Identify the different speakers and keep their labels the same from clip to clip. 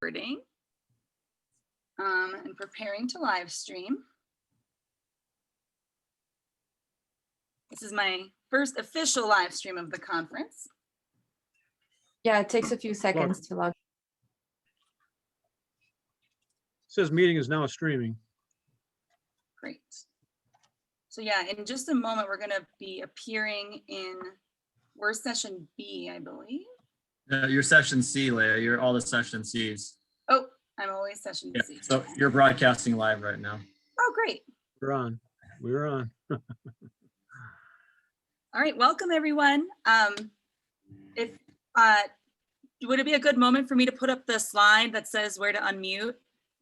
Speaker 1: recording and preparing to live stream. This is my first official live stream of the conference.
Speaker 2: Yeah, it takes a few seconds to log.
Speaker 3: It says meeting is now streaming.
Speaker 1: Great. So yeah, in just a moment, we're going to be appearing in, we're session B, I believe.
Speaker 4: Your session C, Leah. You're all the session Cs.
Speaker 1: Oh, I'm always session
Speaker 4: Yeah,
Speaker 1: C.
Speaker 4: so you're broadcasting live right now.
Speaker 1: Oh, great.
Speaker 3: We're on. We're on.
Speaker 1: All right, welcome everyone. If would it be a good moment for me to put up the slide that says where to unmute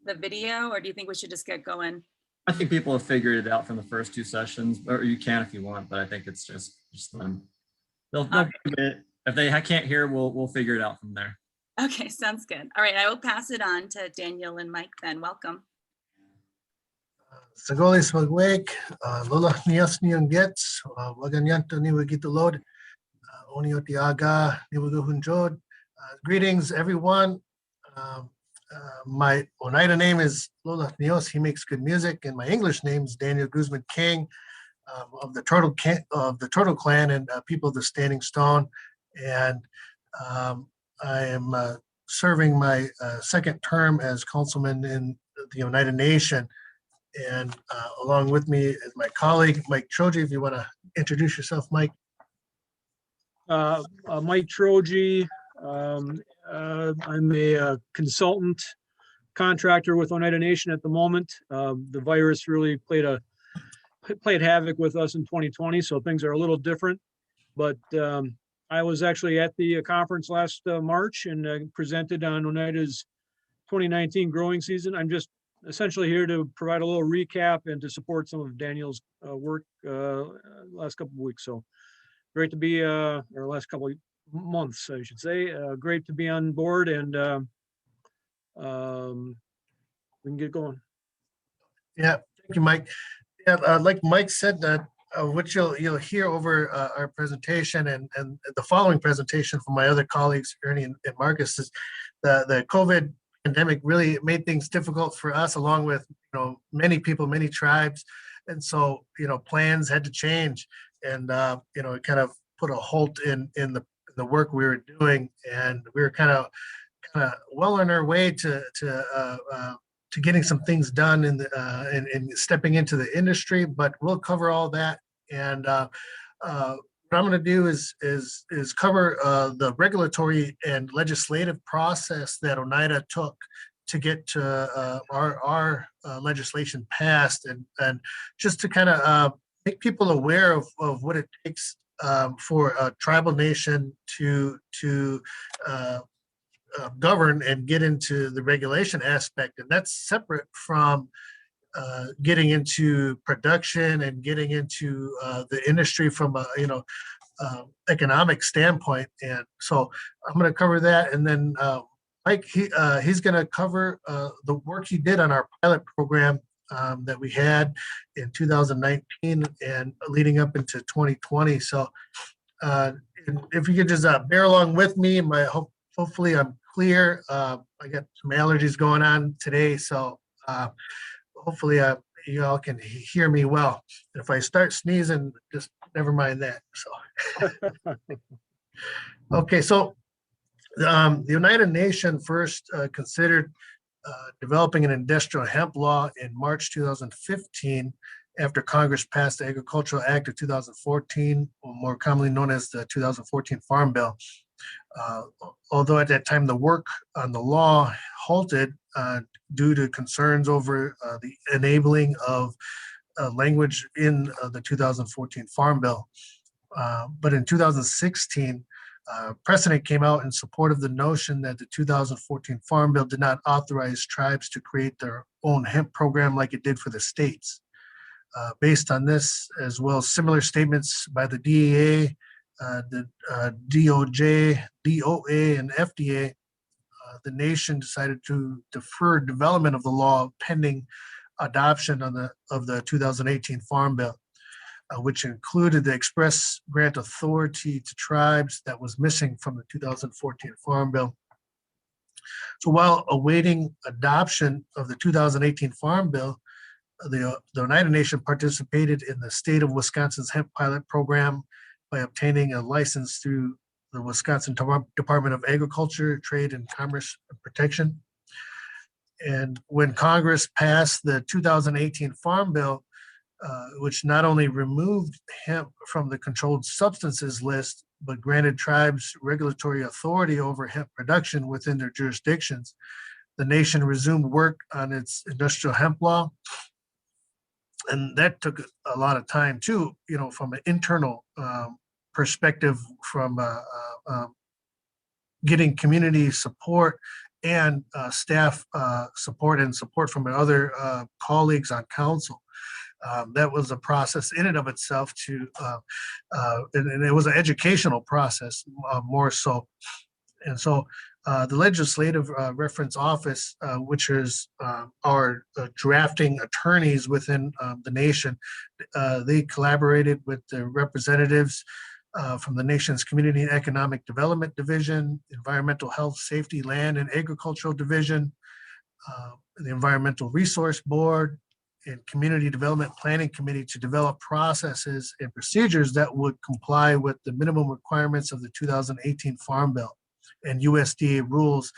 Speaker 1: the video, or do you think we should just get going?
Speaker 4: I think people have figured it out from the first two sessions, or you can if you want, but I think it's just them. They'll
Speaker 1: Okay.
Speaker 4: if they can't hear, we'll figure it out from there.
Speaker 1: Okay, sounds good. All right, I will pass it on to Daniel and Mike then. Welcome.
Speaker 5: Sagolis magwek, lola nias niyang gets, waganyan to niwagitulod, oniotiaga niwaguhunjod. Greetings, everyone. My Oneida name is Lola Nios. He makes good music, and my English name is Daniel Guzman King of the Turtle Clan and people of the Standing Stone. And I am serving my second term as councilman in the Oneida Nation. And along with me is my colleague, Mike Troge. If you want to introduce yourself, Mike.
Speaker 3: Mike Troge. I'm a consultant contractor with Oneida Nation at the moment. The virus really played havoc with us in 2020, so things are a little different. But I was actually at the conference last March and presented on Oneida's 2019 growing season. I'm just essentially here to provide a little recap and to support some of Daniel's work last couple of weeks. So great to be, or last couple of months, I should say. Great to be on board, and we can get going.
Speaker 5: Yeah, thank you, Mike. Yeah, like Mike said, that what you'll hear over our presentation and the following presentation from my other colleagues, Ernie and Marcus, is the COVID pandemic really made things difficult for us, along with many people, many tribes, and so plans had to change, and it kind of put a halt in the work we were doing, and we were kind of well on our way to getting some things done in stepping into the industry. But we'll cover all that, and what I'm going to do is cover the regulatory and legislative process that Oneida took to get to our legislation passed, and just to kind of make people aware of what it takes for a tribal nation to govern and get into the regulation aspect. And that's separate from getting into production and getting into the industry from a economic standpoint. And so I'm going to cover that, and then Mike, he's going to cover the work he did on our pilot program that we had in 2019 and leading up into 2020. So if you could just bear along with me, hopefully I'm clear. I got some allergies going on today, so hopefully you all can hear me well. And if I start sneezing, just never mind that. So okay, so the United Nations first considered developing an industrial hemp law in March 2015 after Congress passed the Agricultural Act of 2014, or more commonly known as the 2014 Farm Bill. Although at that time the work on the law halted due to concerns over the enabling of language in the 2014 Farm Bill. But in 2016, precedent came out in support of the notion that the 2014 Farm Bill did not authorize tribes to create their own hemp program like it did for the states. Based on this, as well as similar statements by the DEA, the DOJ, DOA, and FDA, the nation decided to defer development of the law pending adoption of the 2018 Farm Bill, which included the express grant authority to tribes that was missing from the 2014 Farm Bill. So while awaiting adoption of the 2018 Farm Bill, the Oneida Nation participated in the state of Wisconsin's hemp pilot program by obtaining a license through the Wisconsin Department of Agriculture, Trade and Commerce Protection. And when Congress passed the 2018 Farm Bill, which not only removed hemp from the controlled substances list, but granted tribes regulatory authority over hemp production within their jurisdictions, the nation resumed work on its industrial hemp law. And that took a lot of time too, from an internal perspective, from getting community support and staff support and support from other colleagues on council. That was a process in and of itself and it was an educational process more so. And so the Legislative Reference Office, which is our drafting attorneys within the nation, they collaborated with the representatives from the nation's Community and Economic Development Division, Environmental Health, Safety, Land and Agricultural Division, the Environmental Resource Board, and Community Development Planning Committee to develop processes and procedures that would comply with the minimum requirements of the 2018 Farm Bill and USDA rules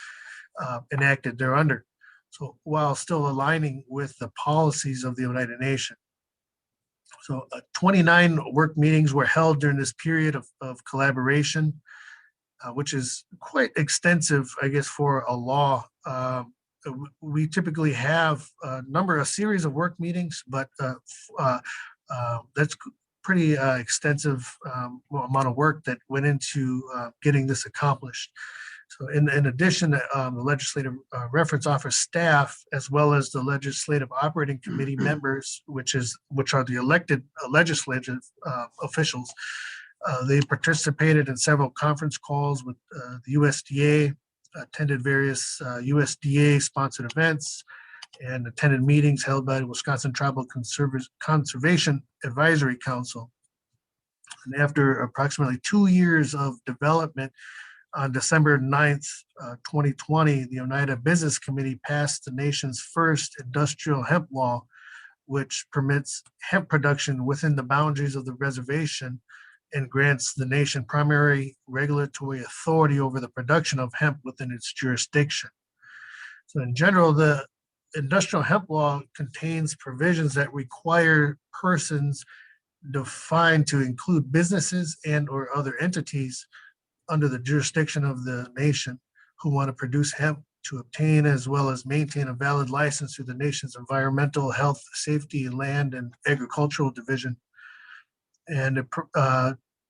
Speaker 5: enacted thereunder. So while still aligning with the policies of the Oneida Nation. So 29 work meetings were held during this period of collaboration, which is quite extensive, I guess, for a law. We typically have a series of work meetings, but that's pretty extensive amount of work that went into getting this accomplished. So in addition, the Legislative Reference Office staff, as well as the Legislative Operating Committee members, which are the elected legislative officials, they participated in several conference calls with the USDA, attended various USDA-sponsored events, and attended meetings held by the Wisconsin Tribal Conservation Advisory Council. And after approximately 2 years of development, on December 9th, 2020, the Oneida Business Committee passed the nation's first industrial hemp law, which permits hemp production within the boundaries of the reservation and grants the nation primary regulatory authority over the production of hemp within its jurisdiction. So in general, the industrial hemp law contains provisions that require persons defined to include businesses and or other entities under the jurisdiction of the nation who want to produce hemp to obtain as well as maintain a valid license through the nation's Environmental Health, Safety, Land and Agricultural Division, and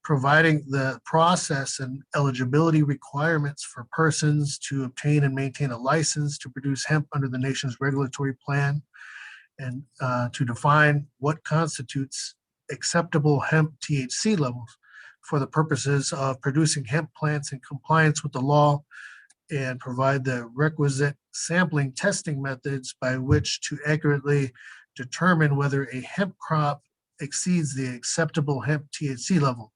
Speaker 5: providing the process and eligibility requirements for persons to obtain and maintain a license to produce hemp under the nation's regulatory plan, and to define what constitutes acceptable hemp THC levels for the purposes of producing hemp plants in compliance with the law, and provide the requisite sampling testing methods by which to accurately determine whether a hemp crop exceeds the acceptable hemp THC level.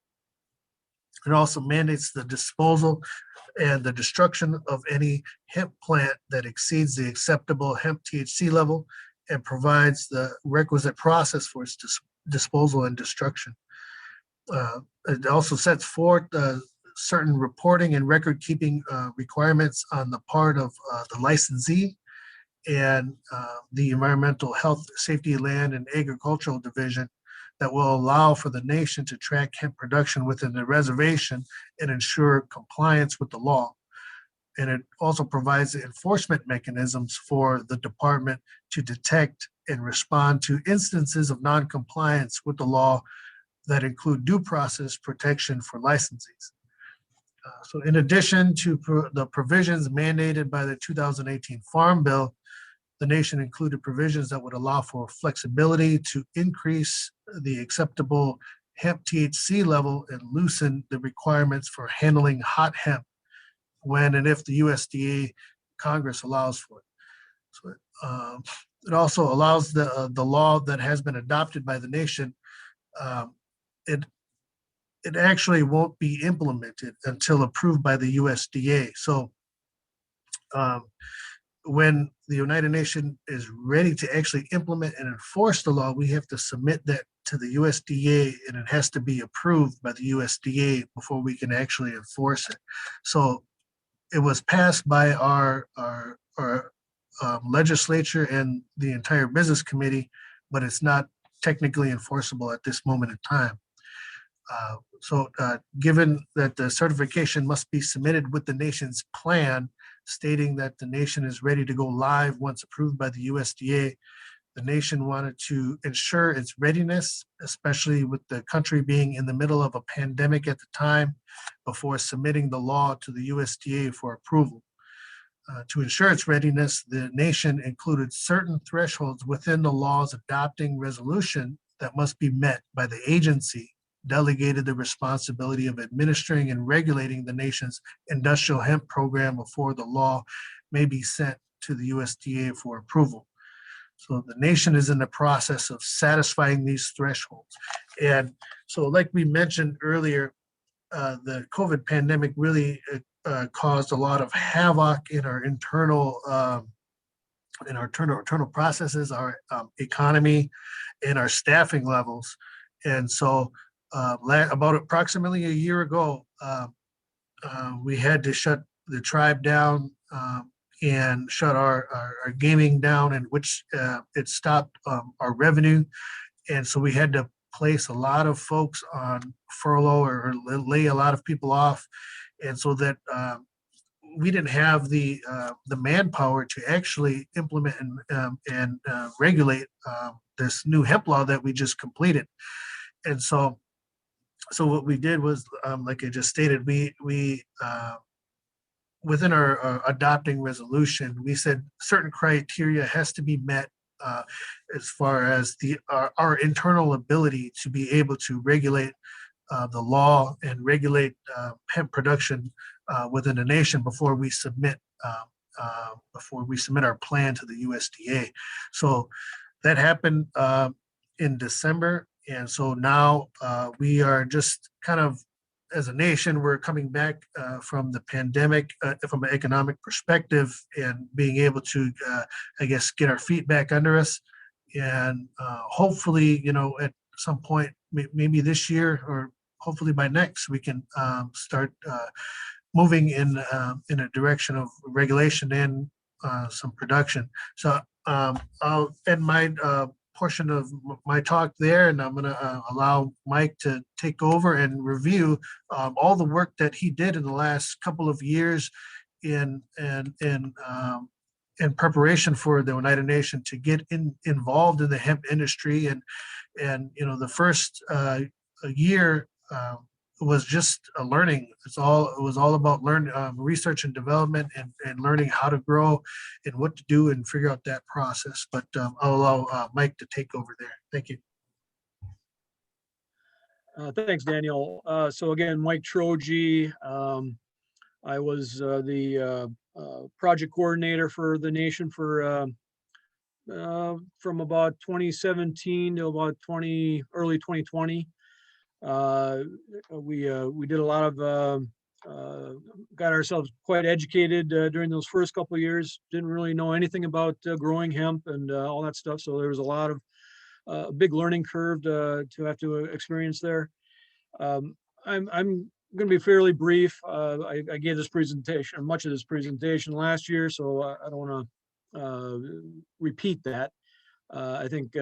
Speaker 5: It also mandates the disposal and the destruction of any hemp plant that exceeds the acceptable hemp THC level, and provides the requisite process for its disposal and destruction. It also sets forth certain reporting and record-keeping requirements on the part of the licensee and the Environmental Health, Safety, Land, and Agricultural Division that will allow for the nation to track hemp production within the reservation and ensure compliance with the law. And it also provides enforcement mechanisms for the department to detect and respond to instances of non-compliance with the law that include due process protection for licensees. So in addition to the provisions mandated by the 2018 Farm Bill, the nation included provisions that would allow for flexibility to increase the acceptable hemp THC level and loosen the requirements for handling hot hemp when and if the USDA Congress allows for it. So it also allows the law that has been adopted by the nation. It actually won't be implemented until approved by the USDA. So when the United Nations is ready to actually implement and enforce the law, we have to submit that to the USDA, and it has to be approved by the USDA before we can actually enforce it. So it was passed by our legislature and the entire business committee, but it's not technically enforceable at this moment in time. Given that the certification must be submitted with the nation's plan, stating that the nation is ready to go live once approved by the USDA, the nation wanted to ensure its readiness, especially with the country being in the middle of a pandemic at the time, before submitting the law to the USDA for approval. To ensure its readiness, the nation included certain thresholds within the law's adopting resolution that must be met by the agency delegated the responsibility of administering and regulating the nation's industrial hemp program before the law may be sent to the USDA for approval. So the nation is in the process of satisfying these thresholds. And so like we mentioned earlier, the COVID pandemic really caused a lot of havoc in our internal processes, our economy, and our staffing levels. And so about approximately a year ago, we had to shut the tribe down and shut our gaming down, in which it stopped our revenue. And so we had to place a lot of folks on furlough or lay a lot of people off. And so that we didn't have the manpower to actually implement and regulate this new hemp law that we just completed. And so what we did was, like I just stated, we within our adopting resolution, we said certain criteria has to be met as far as our internal ability to be able to regulate the law and regulate hemp production within the nation before we submit our plan to the USDA. So that happened in December. And so now we are just kind of, as a nation, we're coming back from the pandemic from an economic perspective and being able to, I guess, get our feet back under us. And hopefully, at some point, maybe this year or hopefully by next, we can start moving in a direction of regulation and some production. So I'll end my portion of my talk there, and I'm going to allow Mike to take over and review all the work that he did in the last couple of years in preparation for the Oneida Nation to get involved in the hemp industry. And the first year was just a learning. It was all about research and development and learning how to grow and what to do and figure out that process. But I'll allow Mike to take over there. Thank you.
Speaker 3: Thanks, Daniel. So again, Mike Troge. I was the project coordinator for the nation for from about 2017 to about early 2020. We did a lot of got ourselves quite educated during those first couple of years. Didn't really know anything about growing hemp and all that stuff. So there was a lot of big learning curve to have to experience there. I'm going to be fairly brief. I gave this presentation, much of this presentation last year, so I don't want to repeat that. I think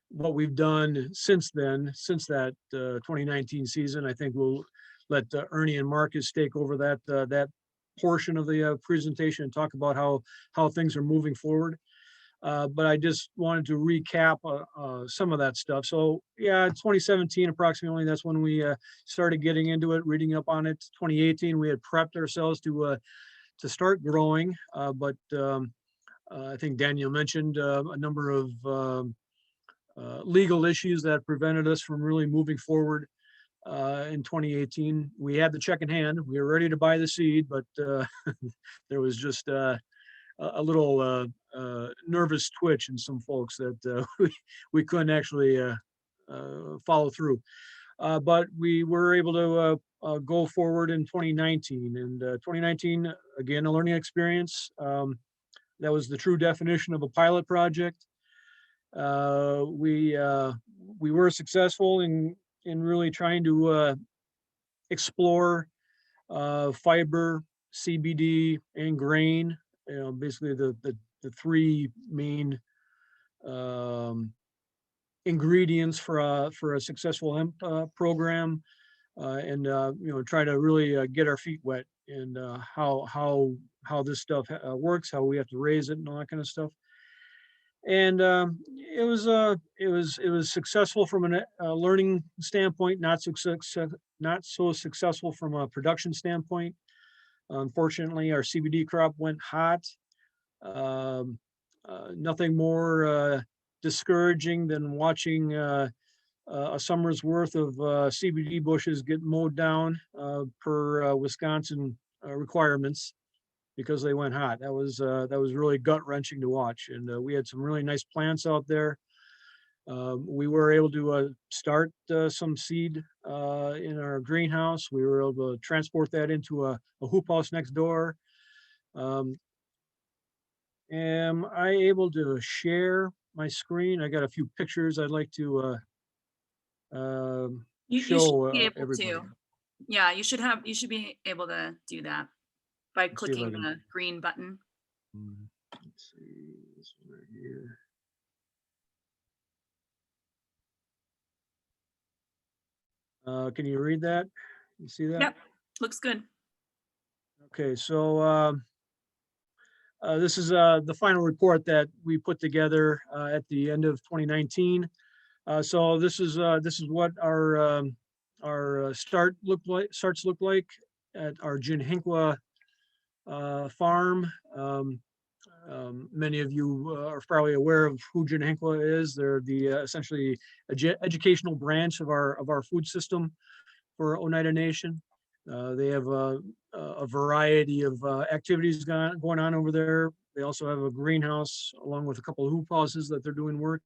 Speaker 3: what we've done since then, since that 2019 season, I think we'll let Ernie and Marcus take over that portion of the presentation and talk about how things are moving forward. But I just wanted to recap some of that stuff. So yeah, 2017 approximately, that's when we started getting into it, reading up on it. 2018, we had prepped ourselves to start growing, but I think Daniel mentioned a number of legal issues that prevented us from really moving forward in 2018. We had the check in hand. We were ready to buy the seed, but there was just a little nervous twitch in some folks that we couldn't actually follow through. But we were able to go forward in 2019. And 2019, again, a learning experience. That was the true definition of a pilot project. We were successful in really trying to explore fiber, CBD, and grain. Basically the three main ingredients for a successful hemp program, and try to really get our feet wet and how this stuff works, how we have to raise it, and all that kind of stuff. And it was successful from a learning standpoint, not so successful from a production standpoint. Unfortunately, our CBD crop went hot. Nothing more discouraging than watching a summer's worth of CBD bushes get mowed down per Wisconsin requirements because they went hot. That was really gut wrenching to watch. And we had some really nice plants out there. We were able to start some seed in our greenhouse. We were able to transport that into a hoop house next door. Am I able to share my screen? I got a few pictures I'd like to
Speaker 1: You
Speaker 3: show
Speaker 1: should be able
Speaker 3: everybody.
Speaker 1: to. Yeah, you should be able to do that by
Speaker 3: Let's see if I
Speaker 1: clicking
Speaker 3: can-
Speaker 1: the green button.
Speaker 3: Let's see this one right here. Can you read that? You see that?
Speaker 1: Yep, looks good.
Speaker 3: Okay, so this is the final report that we put together at the end of 2019. So this is what our starts look like at our Jinhinqua farm. Many of you are probably aware of who Jinhinqua is. They're the essentially educational branch of our food system for Oneida Nation. They have a variety of activities going on over there. They also have a greenhouse along with a couple of hoop houses that they're doing work.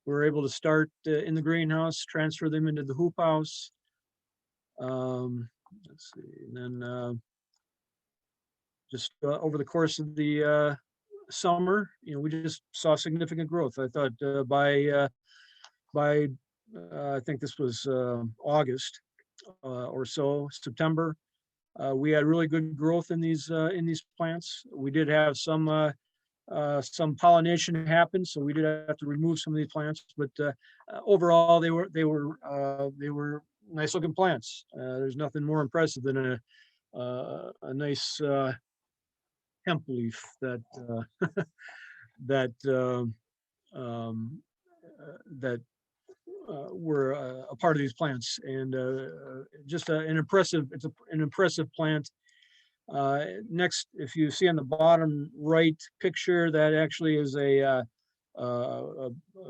Speaker 3: We were able to start in the greenhouse, transfer them into the hoop house. Let's see, and then just over the course of the summer, we just saw significant growth. I thought by I think this was August or so, September, we had really good growth in these plants. We did have some pollination happen, so we did have to remove some of these plants. But overall, they were nice looking plants. There's nothing more impressive than a nice hemp leaf that were a part of these plants, and just an impressive plant. Next, if you see on the bottom right picture, that actually is a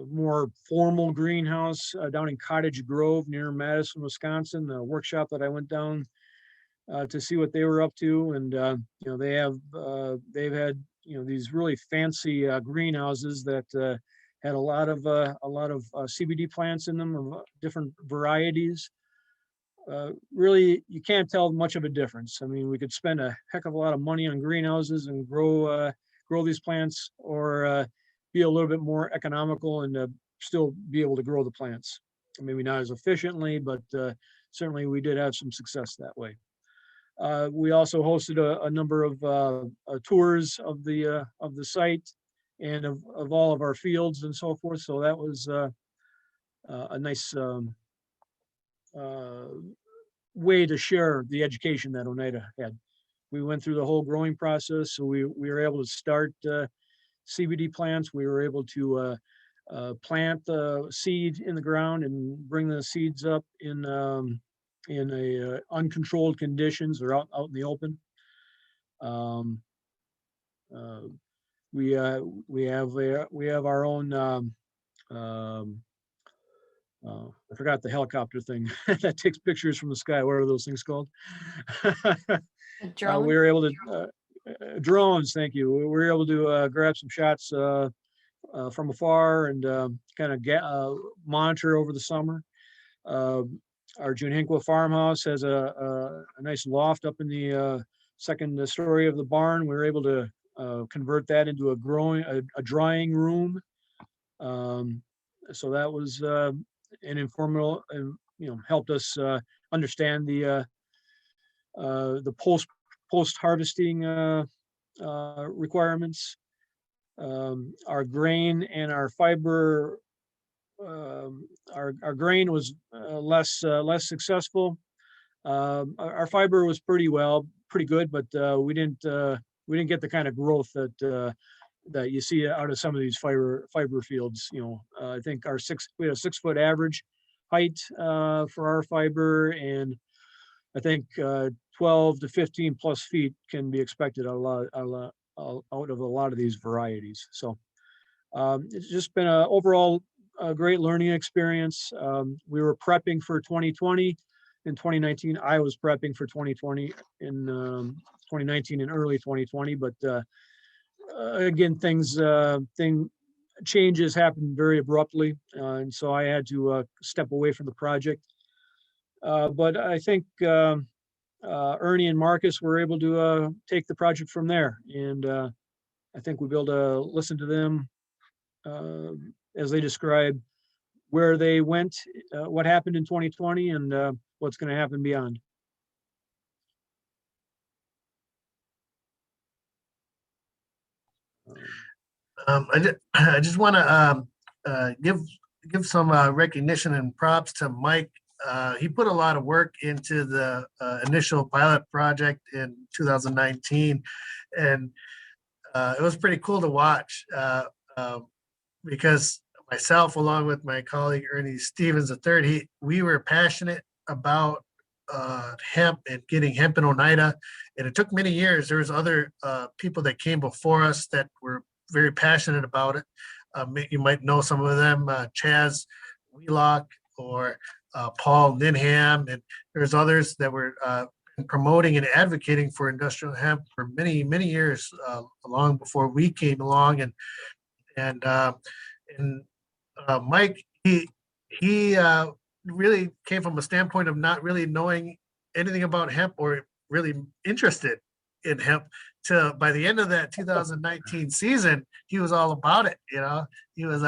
Speaker 3: more formal greenhouse down in Cottage Grove near Madison, Wisconsin, the workshop that I went down to see what they were up to. And they've had these really fancy greenhouses that had a lot of CBD plants in them of different varieties. Really, you can't tell much of a difference. I mean, we could spend a heck of a lot of money on greenhouses and grow these plants, or be a little bit more economical and still be able to grow the plants. Maybe not as efficiently, but certainly we did have some success that way. We also hosted a number of tours of the site and of all of our fields and so forth. So that was a nice way to share the education that Oneida had. We went through the whole growing process, so we were able to start CBD plants. We were able to plant the seed in the ground and bring the seeds up in a uncontrolled conditions or out in the open. We have our own I forgot the helicopter thing that takes pictures from the sky. What are those things called? We
Speaker 2: Drone?
Speaker 3: were able to drones. Thank you. We were able to grab some shots from afar and kind of monitor over the summer. Our Junanqua farmhouse has a nice loft up in the second story of the barn. We were able to convert that into a drying room. So that was an informal, helped us understand the post harvesting requirements. Our grain and our fiber, our grain was less successful. Our fiber was pretty good, but we didn't get the kind of growth that you see out of some of these fiber fields. I think we had a 6 foot average height for our fiber, and I think 12 to 15 plus feet can be expected out of a lot of these varieties. So it's just been overall a great learning experience. We were prepping for 2020 in 2019. I was prepping for 2020 in 2019 and early 2020, but again, changes happened very abruptly, and so I had to step away from the project. But I think Ernie and Marcus were able to take the project from there, and I think we'll be able to listen to them as they describe where they went, what happened in 2020, and what's going to happen beyond.
Speaker 5: I just want to give some recognition and props to Mike. He put a lot of work into the initial pilot project in 2019, and it was pretty cool to watch because myself, along with my colleague Ernie Stevens III, we were passionate about hemp and getting hemp in Oneida, and it took many years. There was other people that came before us that were very passionate about it. You might know some of them, Chaz Wheelock or Paul Ninham, and there's others that were promoting and advocating for industrial hemp for many, many years, long before we came along. And Mike, he really came from a standpoint of not really knowing anything about hemp or really interested in hemp. By the end of that 2019 season, he was all about it. He was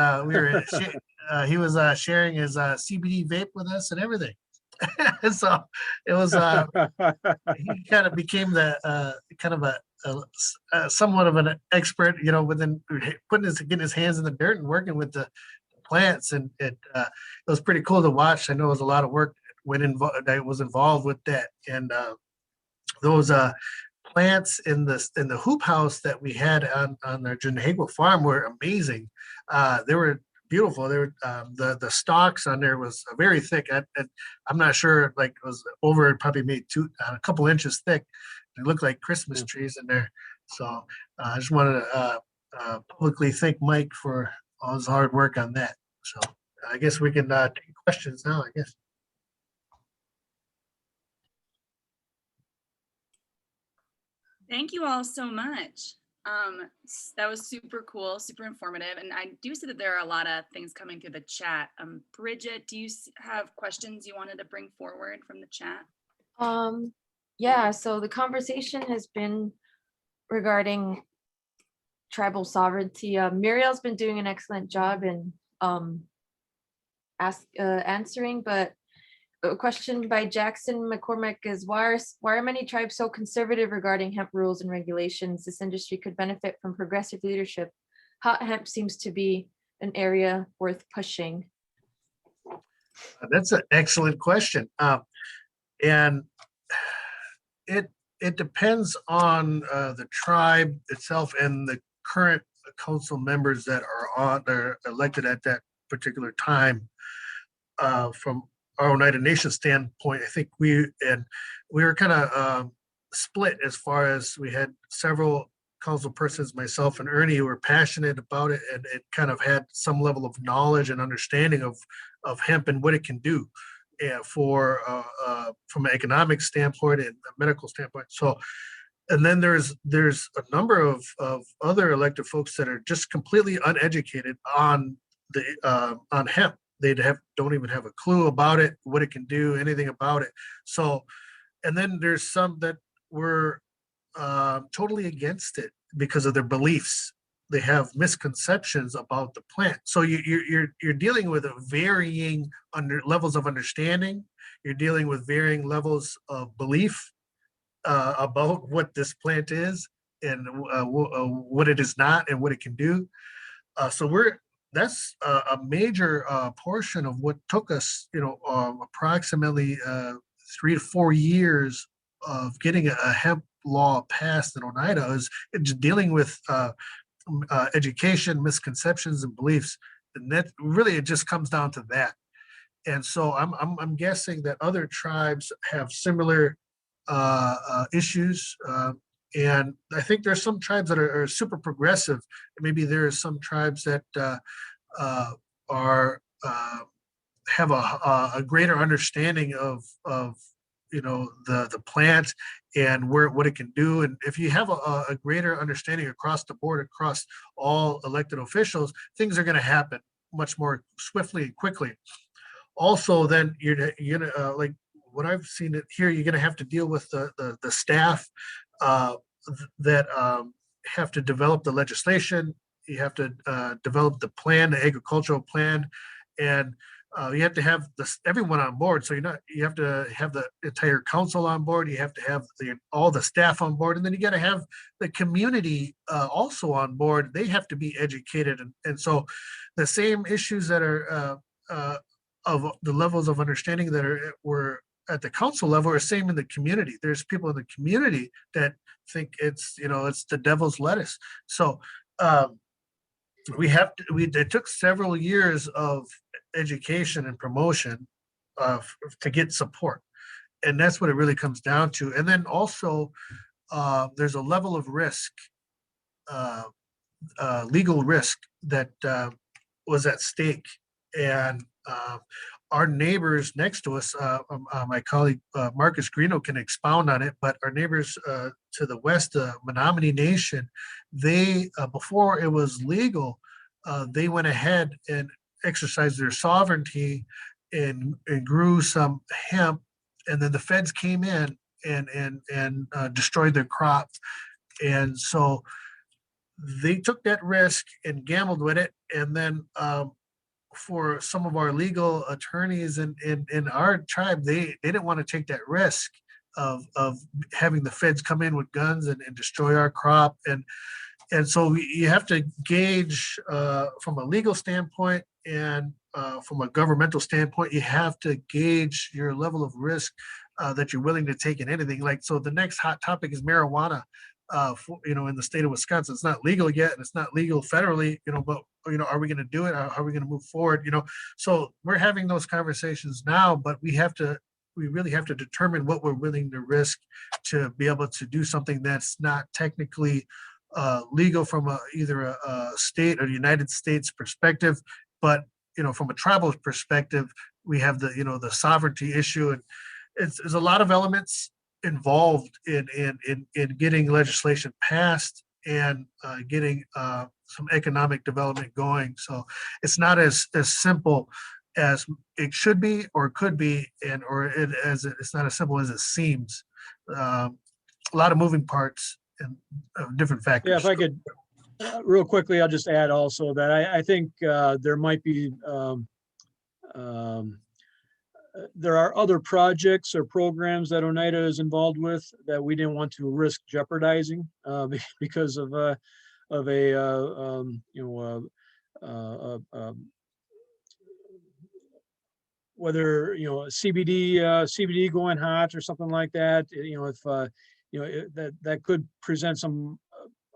Speaker 5: he was sharing his CBD vape with us and everything. So it was he kind of became the kind of a somewhat of an expert, within getting his hands in the dirt and working with the plants, and it was pretty cool to watch. I know it was a lot of work that was involved with that, and those plants in the hoop house that we had on our Junanqua farm were amazing. They were beautiful. They were the stalks on there was very thick. I'm not sure, like it was over, probably made a couple inches thick. They looked like Christmas trees in there. So I just wanted to publicly thank Mike for all his hard work on that. So I guess we can take questions now, I guess.
Speaker 1: Thank you all so much. That was super cool, super informative. And I do see that there are a lot of things coming through the chat. Bridget, do you have questions you wanted to bring forward from the chat?
Speaker 2: Yeah, so the conversation has been regarding tribal sovereignty. Muriel's been doing an excellent job in answering, but a question by Jackson McCormick is why are many tribes so conservative regarding hemp rules and regulations? This industry could benefit from progressive leadership. Hot hemp seems to be an area worth pushing.
Speaker 5: That's an excellent question. And it depends on the tribe itself and the current council members that are elected at that particular time. From our Oneida Nation standpoint, I think we were kind of split as far as we had several council persons, myself and Ernie, who were passionate about it and it kind of had some level of knowledge and understanding of hemp and what it can do for from an economic standpoint and a medical standpoint. So, and then there's a number of other elected folks that are just completely uneducated on hemp. don't even have a clue about it, what it can do, anything about it. So, and then there's some that were totally against it because of their beliefs. They have misconceptions about the plant. So you're dealing with a varying levels of understanding. You're dealing with varying levels of belief about what this plant is and what it is not and what it can do. So that's a major portion of what took us, approximately 3 to 4 years of getting a hemp law passed in Oneida is just dealing with education, misconceptions, and beliefs. And that really, it just comes down to that. And so I'm guessing that other tribes have similar issues. And I think there's some tribes that are super progressive. Maybe there are some tribes that are have a greater understanding of the plant and what it can do. And if you have a greater understanding across the board, across all elected officials, things are going to happen much more swiftly and quickly. Also, then you're gonna like what I've seen it here, you're gonna have to deal with the staff that have to develop the legislation. You have to develop the plan, the agricultural plan, and you have to have everyone on board. So you have to have the entire council on board. You have to have all the staff on board, and then you got to have the community also on board. They have to be educated, and so the same issues that are of the levels of understanding that were at the council level are same in the community. There's people in the community that think it's the devil's lettuce. So it took several years of education and promotion to get support, and that's what it really comes down to. And then also there's a level of risk, legal risk that was at stake. And our neighbors next to us, my colleague Marcus Greeno can expound on it, but our neighbors to the west, the Menominee Nation, they before it was legal, they went ahead and exercised their sovereignty and grew some hemp, and then the feds came in and destroyed their crops, and so they took that risk and gambled with it, and then for some of our legal attorneys in our tribe, they didn't want to take that risk of having the feds come in with guns and destroy our crop. And so you have to gauge from a legal standpoint and from a governmental standpoint, you have to gauge your level of risk that you're willing to take in anything. Like, so the next hot topic is marijuana. In the state of Wisconsin, it's not legal yet, and it's not legal federally. But are we going to do it? How are we going to move forward? So we're having those conversations now, but we really have to determine what we're willing to risk to be able to do something that's not technically legal from either a state or the United States perspective, but from a tribal perspective, we have the sovereignty issue, and there's a lot of elements involved in getting legislation passed and getting some economic development going. So it's not as simple as it should be or could be, it's not as simple as it seems. A lot of moving parts and different factors.
Speaker 3: Yeah, if I could, real quickly, I'll just add also that I think there might be, there are other projects or programs that Oneida is involved with that we didn't want to risk jeopardizing because of whether CBD going hot or something like that. If that could present some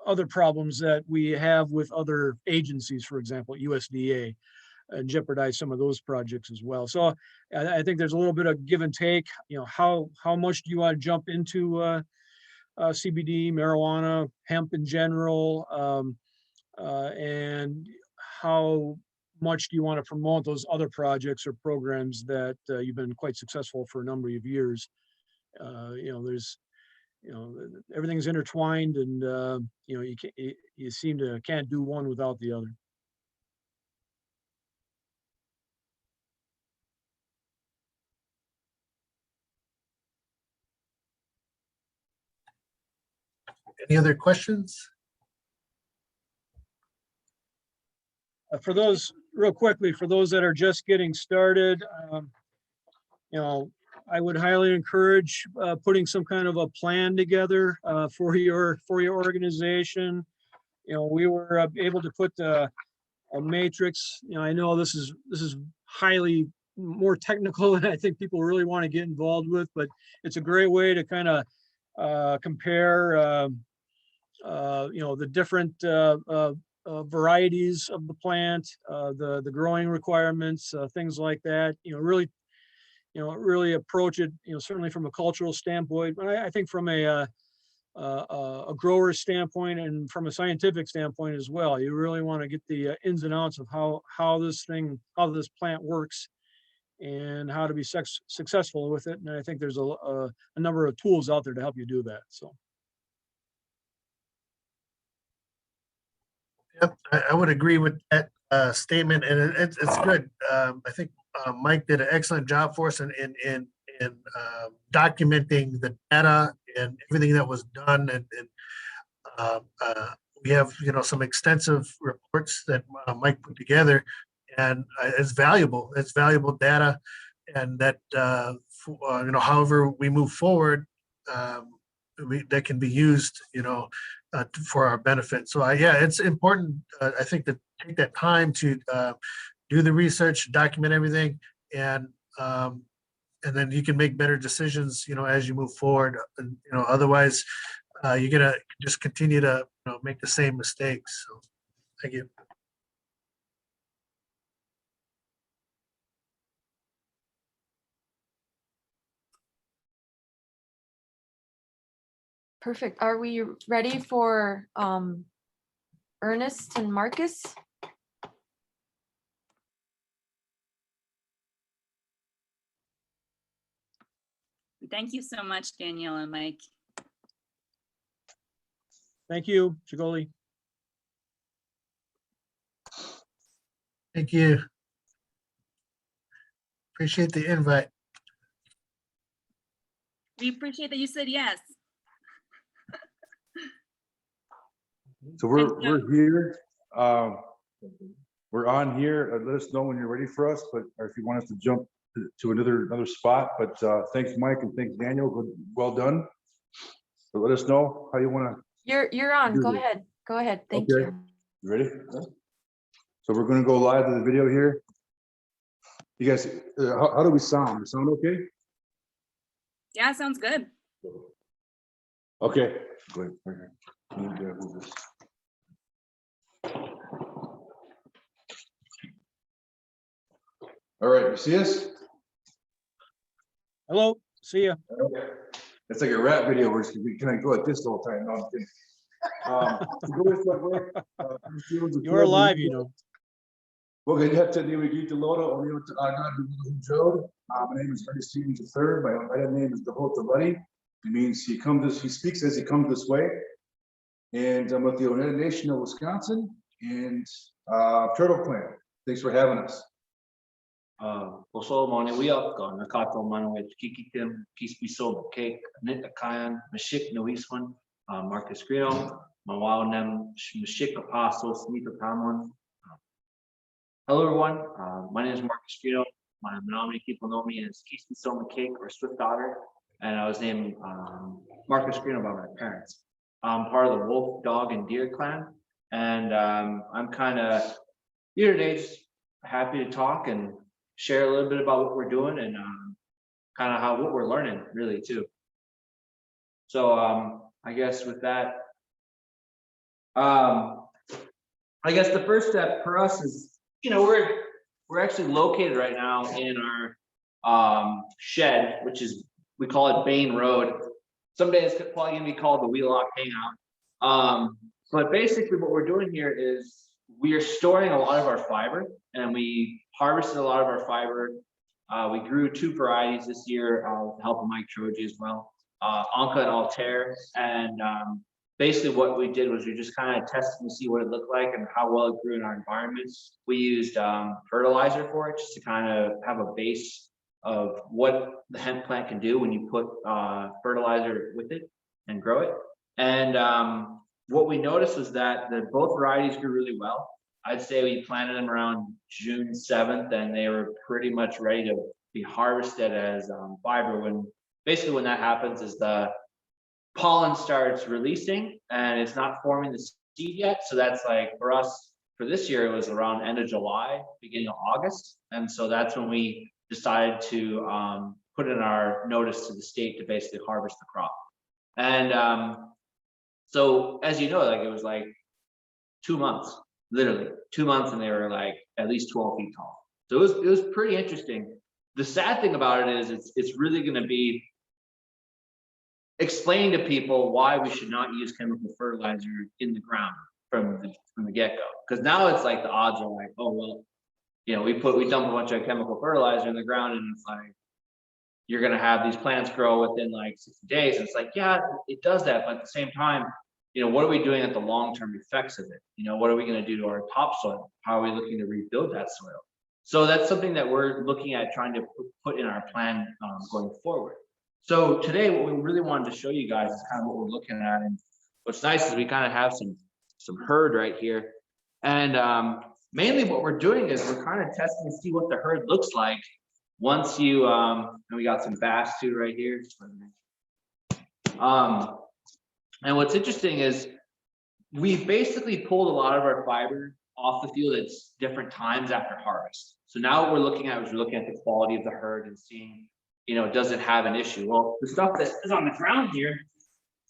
Speaker 3: other problems that we have with other agencies, for example, USDA. And jeopardize some of those projects as well. So I think there's a little bit of give and take. How much do you want to jump into CBD, marijuana, hemp in general, and how much do you want to promote those other projects or programs that you've been quite successful for a number of years? There's everything's intertwined, and you seem to can't do one without the other.
Speaker 5: Any other questions?
Speaker 3: For those, real quickly, for those that are just getting started, you know, I would highly encourage putting some kind of a plan together for your organization. You know, we were able to put a matrix. You know, I know this is highly more technical than I think people really want to get involved with, but it's a great way to kind of compare, you know, the different varieties of the plant, the growing requirements, things like that. You know, really approach it. You know, certainly from a cultural standpoint, but I think from a grower standpoint and from a scientific standpoint as well. You really want to get the ins and outs of how this plant works and how to be successful with it. And I think there's a number of tools out there to help you do that. So.
Speaker 5: Yep, I would agree with that statement, and it's good. I think Mike did an excellent job for us in documenting the data and everything that was done, and we have, you know, some extensive reports that Mike put together, and it's valuable. It's valuable data, and that you know, however we move forward, that can be used, you know, for our benefit. So yeah, it's important, I think, to take that time to do the research, document everything, and then you can make better decisions, you know, as you move forward. And, you know, otherwise, you're gonna just continue to, you know, make the same mistakes. So, thank you.
Speaker 2: Perfect. Are we ready for Ernest and Marcus?
Speaker 1: Thank you so much, Danielle and Mike.
Speaker 3: Thank you, Chigoli.
Speaker 5: Thank you. Appreciate the invite.
Speaker 1: We appreciate that you said yes.
Speaker 6: So we're here. We're on here. Let us know when you're ready for us, but or if you want us to jump to another spot. But thanks, Mike, and thanks, Daniel. Well done. So let us know how you want to.
Speaker 2: You're on. Go ahead. Go ahead. Thank you.
Speaker 6: You ready? So we're going to go live to the video here. You guys, how do we sound? Sound okay?
Speaker 1: Yeah, sounds good.
Speaker 6: Okay. Go ahead. Right here. Let me move this. All right, you see us?
Speaker 3: Hello, see ya.
Speaker 6: Okay. It's like a rap video where we can go like this all the time. No, I'm kidding. Go this way.
Speaker 3: You're alive, you know.
Speaker 6: Well, you have to name it Loto, my name is Ernest Stevens III. My Oneida name is Dehota Buddy. It means he speaks as he comes this way. And I'm with the Oneida Nation of Wisconsin and Turtle Clan. Thanks for having us.
Speaker 7: Also, Moni, we up gone. The Kato Manowit, Kikitim, Peace Be So, Cake, Nit Akayan, Mashik Noisman, Marcus Grino, Mawanem, Mashik Apostle, Smita Tamon. Hello, everyone. My name is Marcus Grino. Not many people know me as Peace Be So, Cake or Swift Daughter, and I was named Marcus Grino by my parents. I'm part of the Wolf, Dog, and Deer clan, and I'm kind of here today, just happy to talk and share a little bit about what we're doing and kind of what we're learning, really, too. So I guess with that, I guess the first step for us is, you know, we're actually located right now in our shed, which is, we call it Bain Road. Someday it's probably gonna be called the Wheelock Hangout. But basically what we're doing here is we are storing a lot of our fiber, and we harvested a lot of our fiber. We grew 2 varieties this year with the help of Mike Troge as well, Anka and Altair. And basically what we did was we just kind of tested to see what it looked like and how well it grew in our environments. We used fertilizer for it just to kind of have a base of what the hemp plant can do when you put fertilizer with it and grow it. And what we noticed was that both varieties grew really well. I'd say we planted them around June 7th, and they were pretty much ready to be harvested as fiber. Basically when that happens is the pollen starts releasing and it's not forming the seed yet. So that's like for us, for this year, it was around end of July, beginning of August. And so that's when we decided to put in our notice to the state to basically harvest the crop. And so as you know, like it was like 2 months, literally 2 months, and they were like at least 12 feet tall. So it was pretty interesting. The sad thing about it is it's really going to be explaining to people why we should not use chemical fertilizer in the ground from the get-go. Because now it's like the odds are like, oh well, you know, we dump a bunch of chemical fertilizer in the ground, and it's like you're gonna have these plants grow within like 60 days. And it's like, yeah, it does that, but at the same time, you know, what are we doing at the long-term effects of it? You know, what are we gonna do to our topsoil? How are we looking to rebuild that soil? So that's something that we're looking at trying to put in our plan going forward. So today, what we really wanted to show you guys is kind of what we're looking at. And what's nice is we kind of have some herd right here. And mainly what we're doing is we're kind of testing to see what the herd looks like once you, and we got some bass too right here. And what's interesting is we've basically pulled a lot of our fiber off the field at different times after harvest. So now what we're looking at is we're looking at the quality of the herd and seeing, you know, does it have an issue? Well, the stuff that is on the ground here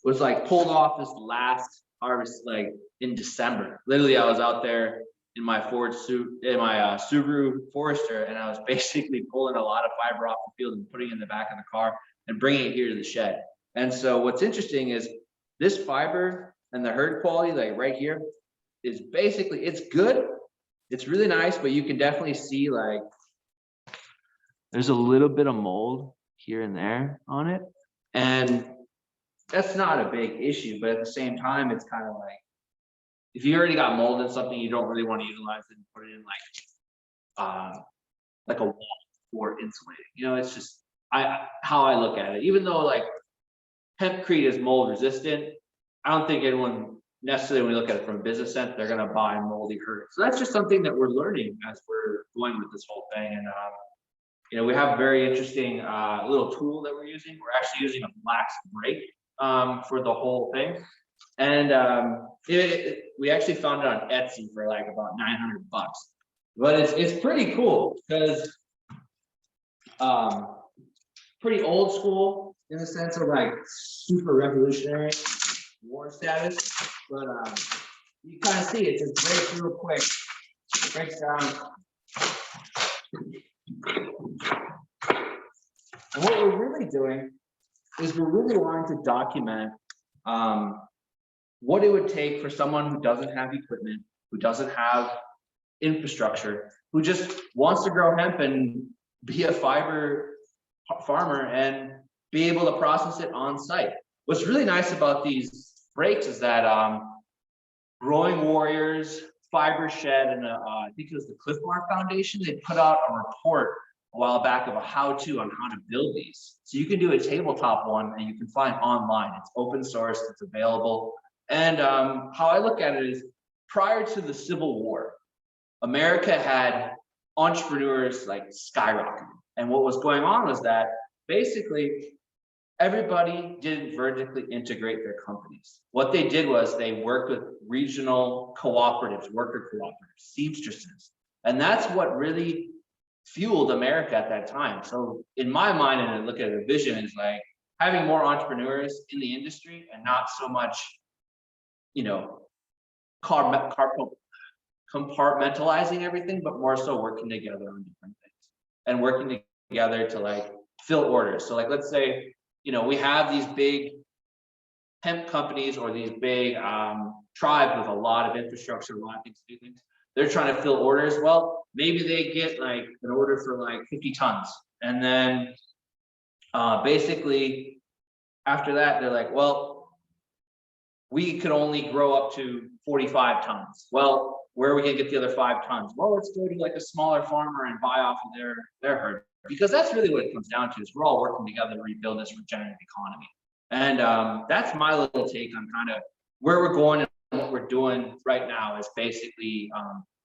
Speaker 7: was like pulled off this last harvest, like in December. Literally, I was out there in my Subaru Forester, and I was basically pulling a lot of fiber off the field and putting it in the back of the car and bringing it here to the shed. And so what's interesting is this fiber and the herd quality, like right here, is basically, it's good. It's really nice, but you can definitely see like there's a little bit of mold here and there on it. And that's not a big issue, but at the same time, it's kind of like, if you already got mold in something, you don't really want to utilize it and put it in like a wall for insulating. You know, it's just how I look at it. Even though like hempcrete is mold resistant, I don't think anyone necessarily, when we look at it from a business sense, they're going to buy moldy herd. So that's just something that we're learning as we're going with this whole thing. And you know, we have a very interesting little tool that we're using. We're actually using a flax brake for the whole thing. And we actually found it on Etsy for like about $900. But it's pretty cool because pretty old school in the sense of like super revolutionary war status. But you kind of see it just breaks real quick. It breaks down. And what we're really doing is we're really wanting to document what it would take for someone who doesn't have equipment, who doesn't have infrastructure, who just wants to grow hemp and be a fiber farmer and be able to process it on site. What's really nice about these breaks is that Growing Warriors, Fiber Shed, and I think it was the Cliff Bar Foundation, they put out a report a while back of a how-to on how to build these. So you can do a tabletop one and you can find online. It's open source, it's available. And how I look at it is, prior to the Civil War, America had entrepreneurs like skyrocketing. And what was going on was that basically everybody didn't vertically integrate their companies. What they did was they worked with regional cooperatives, worker cooperatives, seamstresses. And that's what really fueled America at that time. So in my mind, and I look at a vision, is like having more entrepreneurs in the industry and not so much, you know, compartmentalizing everything, but more so working together on different things and working together to like fill orders. So like, let's say, you know, we have these big hemp companies or these big tribes with a lot of infrastructure, a lot of things to do things. They're trying to fill orders. Well, maybe they get like an order for like 50 tons. And then basically after that, they're like, well, we could only grow up to 45 tons. Well, where are we gonna get the other 5 tons? Well, let's go to like a smaller farmer and buy off of their herd. Because that's really what it comes down to, is we're all working together to rebuild this regenerative economy. And that's my little take on kind of where we're going and what we're doing right now is basically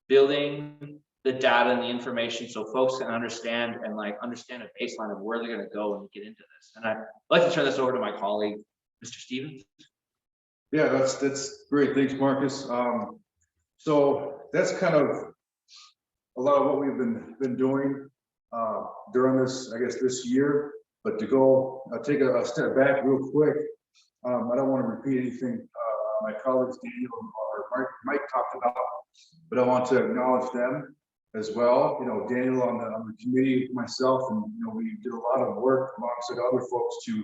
Speaker 7: building the data and the information so folks can understand and like understand a baseline of where they're going to go when we get into this. And I'd like to turn this over to my colleague, Mr. Stevens.
Speaker 6: Yeah, that's great. Thanks, Marcus. So that's kind of a lot of what we've been doing during this, I guess, this year. But to go take a step back real quick, I don't want to repeat anything my colleagues Daniel or Mike talked about, but I want to acknowledge them as well. You know, Daniel on the committee, myself, and you know, we did a lot of work alongside other folks to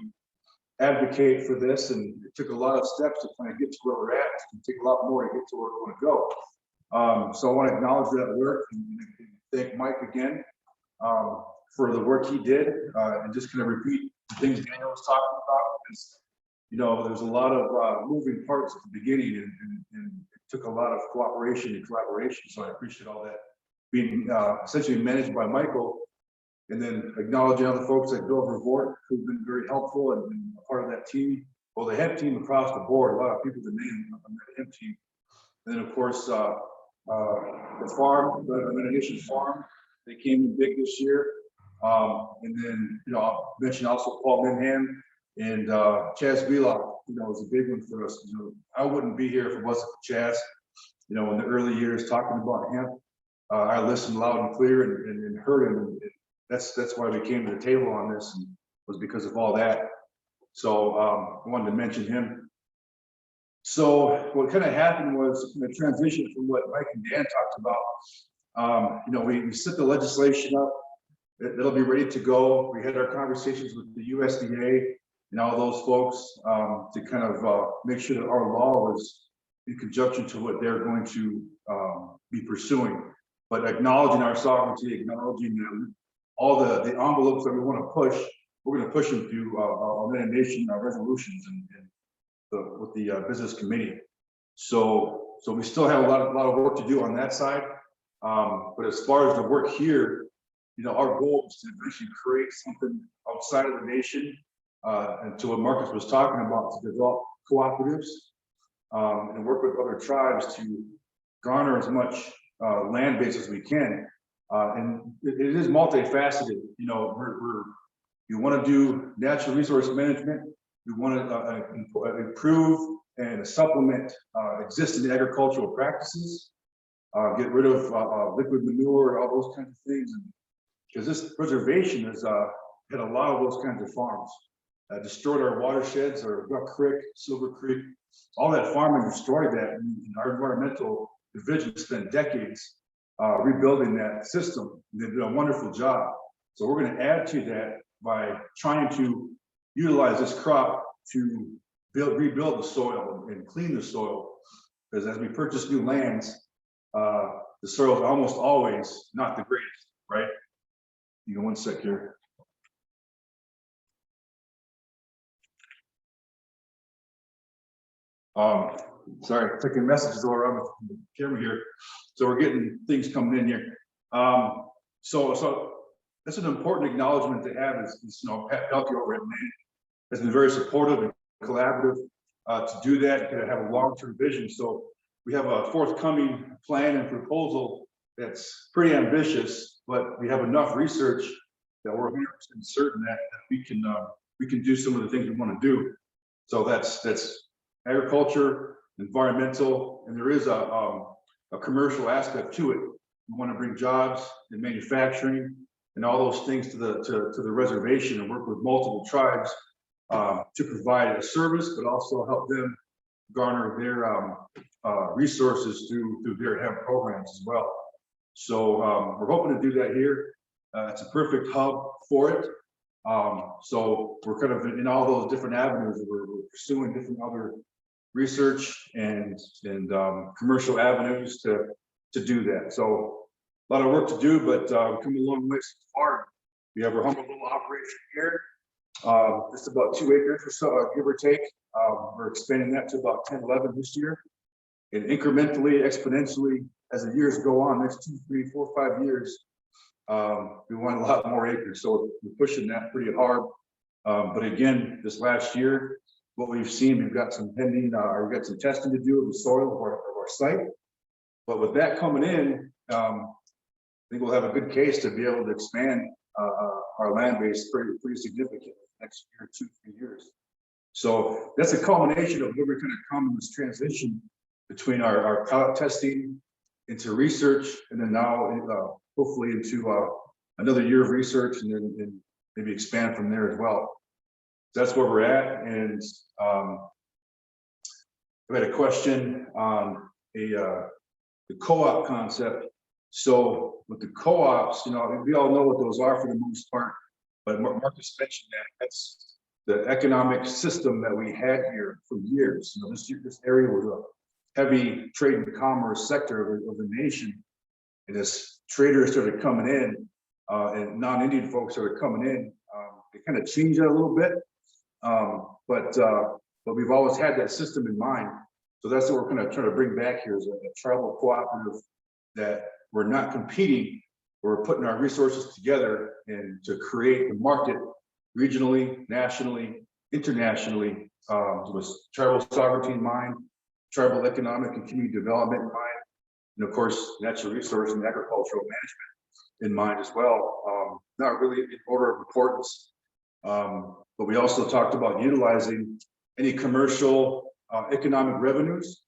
Speaker 6: advocate for this, and it took a lot of steps to kind of get to where we're at. It's going to take a lot more to get to where we want to go. So I want to acknowledge that work and thank Mike again for the work he did, and just kind of repeat the things Daniel was talking about. Because, you know, there's a lot of moving parts at the beginning, and it took a lot of cooperation and collaboration. So I appreciate all that being essentially managed by Michael, and then acknowledging other folks like Bill Vervoort, who've been very helpful and been a part of that team. Well, the Hemp team across the board, a lot of people to name on that Hemp team. And then of course, the farm, the Oneida farm, they came in big this year. And then, you know, I'll mention also Paul Minham and Chaz Wheelock, you know, was a big one for us. You know, I wouldn't be here if it wasn't for Chaz. You know, in the early years talking about hemp, I listened loud and clear and heard him. And that's why we came to the table on this, and was because of all that. So I wanted to mention him. So what kind of happened was the transition from what Mike and Dan talked about. You know, we set the legislation up. It'll be ready to go. We had our conversations with the USDA and all those folks to kind of make sure that our law was in conjunction to what they're going to be pursuing, but acknowledging our sovereignty, acknowledging that all the envelopes that we want to push, we're going to push them through Oneida Nation resolutions and with the business committee. So we still have a lot of work to do on that side. But as far as the work here, you know, our goal is to eventually create something outside of the nation, and to what Marcus was talking about, to develop cooperatives and work with other tribes to garner as much land base as we can. And it is multifaceted. You know, we want to do natural resource management. We want to improve and supplement existing agricultural practices, get rid of liquid manure, all those kinds of things. Because this preservation has had a lot of those kinds of farms, destroyed our watersheds, our Duck Creek, Silver Creek, all that farming destroyed that. And our environmental division spent decades rebuilding that system. They've done a wonderful job. So we're going to add to that by trying to utilize this crop to rebuild the soil and clean the soil. Because as we purchase new lands, the soil is almost always not the greatest, right? You know, one sec here. Sorry, clicking messages all around the camera here. So we're getting things coming in here. So that's an important acknowledgement to have is you know, Pat Pelkey over at Maine has been very supportive and collaborative to do that, to have a long-term vision. So we have a forthcoming plan and proposal that's pretty ambitious, but we have enough research that we're 100% certain that we can do some of the things we want to do. So that's agriculture, environmental, and there is a commercial aspect to it. We want to bring jobs and manufacturing and all those things to the reservation and work with multiple tribes to provide a service, but also help them garner their resources through their hemp programs as well. So we're hoping to do that here. It's a perfect hub for it. So we're kind of in all those different avenues. We're pursuing different other research and commercial avenues to do that. So a lot of work to do, but we've come a long way so far. We have our humble little operation here. Just about 2 acres or so, give or take. We're expanding that to about 10, 11 this year. And incrementally, exponentially, as the years go on, next 2, 3, 4, 5 years, we want a lot more acres. So we're pushing that pretty hard. But again, this last year, what we've seen, we've got some pending, we've got some testing to do of the soil of our site. But with that coming in, I think we'll have a good case to be able to expand our land base pretty significantly next year, 2-3 years. So that's a culmination of where we're going to come in this transition between our pilot testing into research, and then now hopefully into another year of research, and then maybe expand from there as well. That's where we're at. And I had a question on the co-op concept. So with the co-ops, you know, we all know what those are for the most part, but Marcus mentioned that that's the economic system that we had here for years. You know, this area was a heavy trade and commerce sector of the nation, and as traders started coming in, and non-Indian folks started coming in, they kind of changed that a little bit, but we've always had that system in mind. So that's what we're going to try to bring back here, is a tribal cooperative that we're not competing, we're putting our resources together and to create the market regionally, nationally, internationally, with tribal sovereignty in mind, tribal economic and community development in mind, and of course, natural resource and agricultural management in mind as well. Not really in order of importance, but we also talked about utilizing any commercial economic revenues.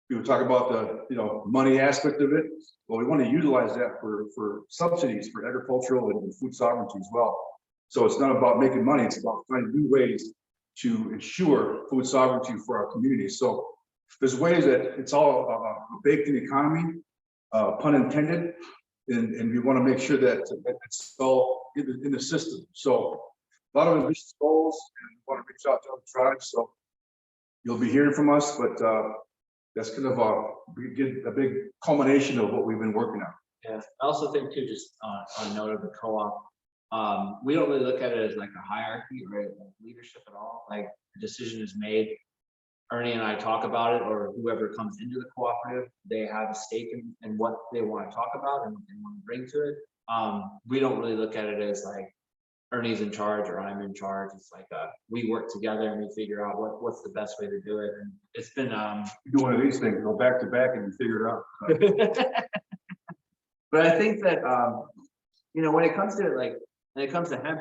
Speaker 6: People talk about the money aspect of it. Well, we want to utilize that for subsidies for agricultural and food sovereignty as well. So it's not about making money, it's about finding new ways to ensure food sovereignty for our communities. So there's ways that it's all a baked in economy, pun intended, and we want to make sure that it's all in the system. So a lot of ambitious goals, and we want to reach out to other tribes. So you'll be hearing from us, but that's kind of a big culmination of what we've been working on.
Speaker 7: Yeah, I also think too, just on note of the co-op, we don't really look at it as like a hierarchy or leadership at all. Like the decision is made, Ernie and I talk about it, or whoever comes into the cooperative, they have a stake in what they want to talk about and want to bring to it. We don't really look at it as like Ernie's in charge or I'm in charge. It's like we work together and we figure out what's the best way to do it. And it's been
Speaker 6: Do one of these things, go back to back, and you figure it out.
Speaker 7: But I think that when it comes to hemp,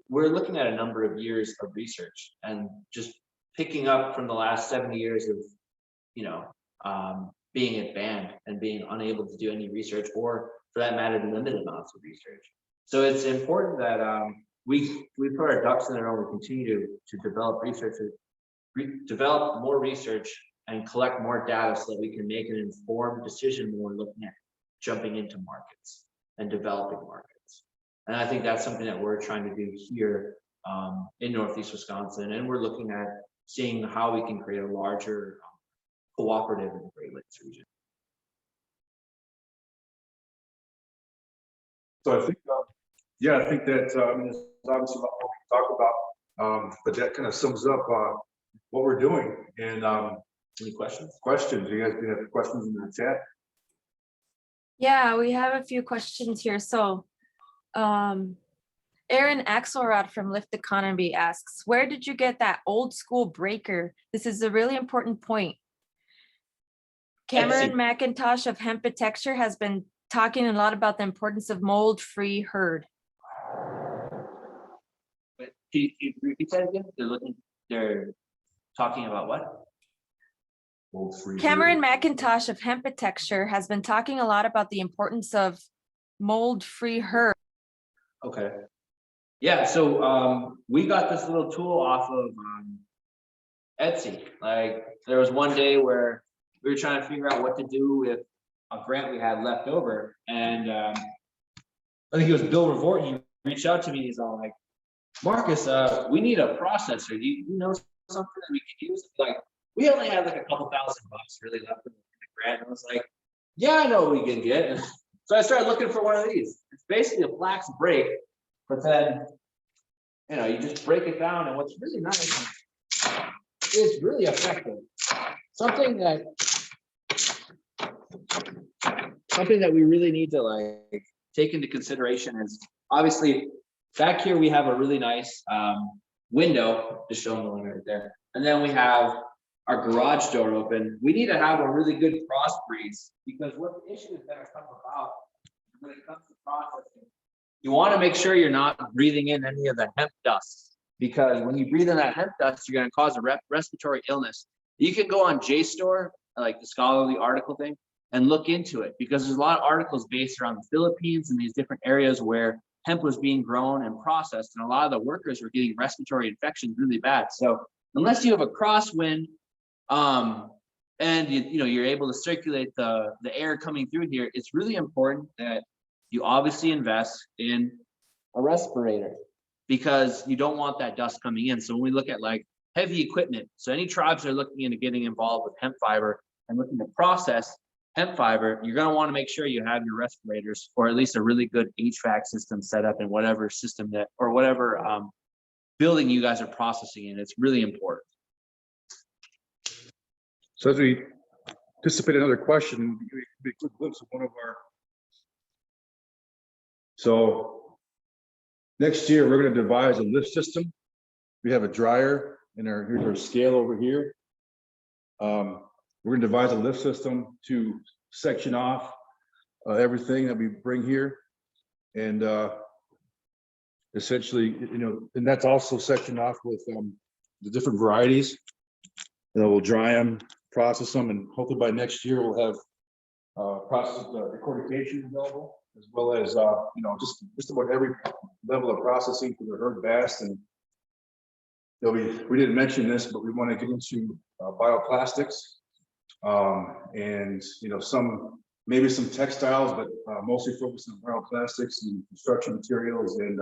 Speaker 7: we're looking at a number of years of research and just picking up from the last 70 years of being banned and being unable to do any research, or for that matter, limited amounts of research. So it's important that we put our ducks in a row and continue to develop research, develop more research and collect more data so that we can make an informed decision when we're looking at jumping into markets and developing markets. And I think that's something that we're trying to do here in Northeast Wisconsin. And we're looking at seeing how we can create a larger cooperative in the Great Lakes region.
Speaker 6: So I think, I think that there's obviously a lot more we can talk about, but that kind of sums up what we're doing. And
Speaker 7: any questions?
Speaker 6: Questions? You guys have questions in the chat?
Speaker 2: Yeah, we have a few questions here. So Aaron Axelrod from Lift Economy asks, where did you get that old school breaker? This is a really important point. Cameron McIntosh of Hemp Texture has been talking a lot about the importance of mold-free herd.
Speaker 7: But can you repeat that again? They're talking about what?
Speaker 6: Mold-free
Speaker 2: Cameron
Speaker 6: herd.
Speaker 2: McIntosh of Hemp Texture has been talking a lot about the importance of mold-free herd.
Speaker 7: Okay. Yeah, so we got this little tool off of Etsy. Like there was one day where we were trying to figure out what to do with a grant we had left over, and I think it was Bill Revort. He reached out to me. He's all like, "Marcus, we need a processor. Do you know something that we could use?" Like we only had like a couple $1,000 really left in the grant, and I was like, "Yeah, I know what we can get." And so I started looking for one of these. It's basically a flax break, but then you just break it down, and what's really nice, it's really effective. Something that we really need to like take into consideration is obviously back here we have a really nice window, just showing the one right there, and then we have our garage door open. We need to have a really good crossbreeds, because what the issues that are coming about when it comes to processing, you want to make sure you're not breathing in any of the hemp dust, because when you breathe in that hemp dust, you're going to cause a respiratory illness. You can go on JSTOR, like the scholarly article thing, and look into it, because there's a lot of articles based around the Philippines and these different areas where hemp was being grown and processed, and a lot of the workers were getting respiratory infections really bad. So unless you have a crosswind, and you're able to circulate the air coming through here, it's really important that you obviously invest in a respirator, because you don't want that dust coming in. So when we look at like heavy equipment, so any tribes that are looking into getting involved with hemp fiber and looking to process hemp fiber, you're going to want to make sure you have your respirators, or at least a really good HVAC system set up in whatever system that, or whatever building you guys are processing in. It's really important.
Speaker 6: So as we anticipate another question, be a quick glimpse of one of our. So next year, we're going to devise a lift system. We have a dryer, and here's our scale over here. We're going to devise a lift system to section off everything that we bring here, and essentially, and that's also sectioned off with the different varieties. And we'll dry them, process them, and hopefully by next year we'll have processed decortication available, as well as just about every level of processing for the herd bass. And we didn't mention this, but we want to get into bioplastics, and maybe some textiles, but mostly focused on bioplastics and construction materials, and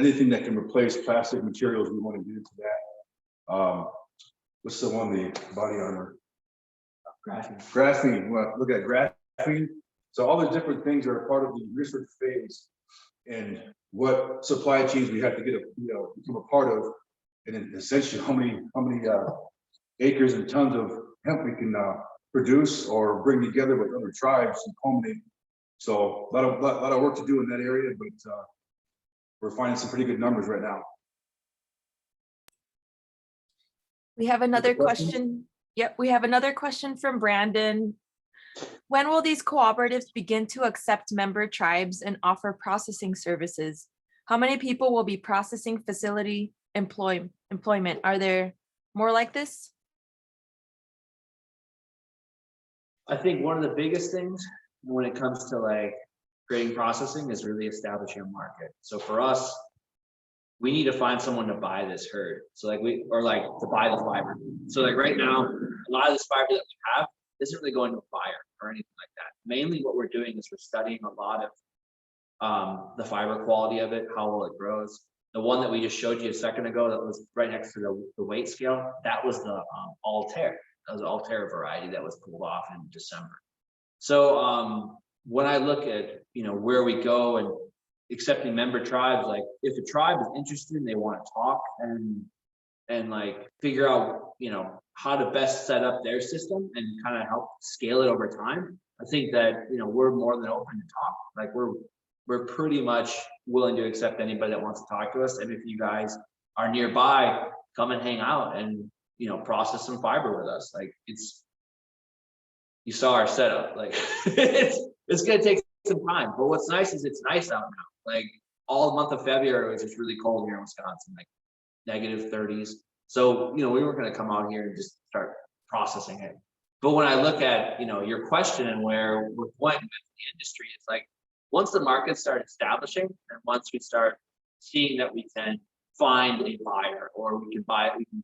Speaker 6: anything that can replace plastic materials. We want to get into that. What's the one, the body armor? Graphene. Well, look at graphene. So all these different things are part of the research phase, and what supply chains we have to become a part of, and then essentially how many acres and tons of hemp we can produce or bring together with other tribes and culminate. So a lot of work to do in that area, but we're finding some pretty good numbers right now.
Speaker 2: We have another
Speaker 6: questions?
Speaker 2: question. Yep, we have another question from Brandon. When will these cooperatives begin to accept member tribes and offer processing services? How many people will be processing facility employment? Are there more like this?
Speaker 7: I think one of the biggest things when it comes to like grain processing is really establishing a market. So for us, we need to find someone to buy this herd. So to buy the fiber. So like right now, a lot of this fiber that we have isn't really going to a buyer or anything like that. Mainly what we're doing is we're studying a lot of the fiber quality of it, how well it grows. The one that we just showed you a second ago that was right next to the weight scale, that was the Altair. That was the Altair variety that was pulled off in December. So when I look at where we go and accepting member tribes, like if a tribe is interested and they want to talk and like figure out how to best set up their system and kind of help scale it over time, I think that we're more than open to talk. Like we're pretty much willing to accept anybody that wants to talk to us. And if you guys are nearby, come and hang out and process some fiber with us. Like you saw our setup. Like it's gonna take some time, but what's nice is it's nice out now. Like all month of February was just really cold here in Wisconsin, like -30s. So we weren't gonna come out here and just start processing it. But when I look at your question and where we're going with the industry, it's like once the markets start establishing, and once we start seeing that we can find a buyer, or we can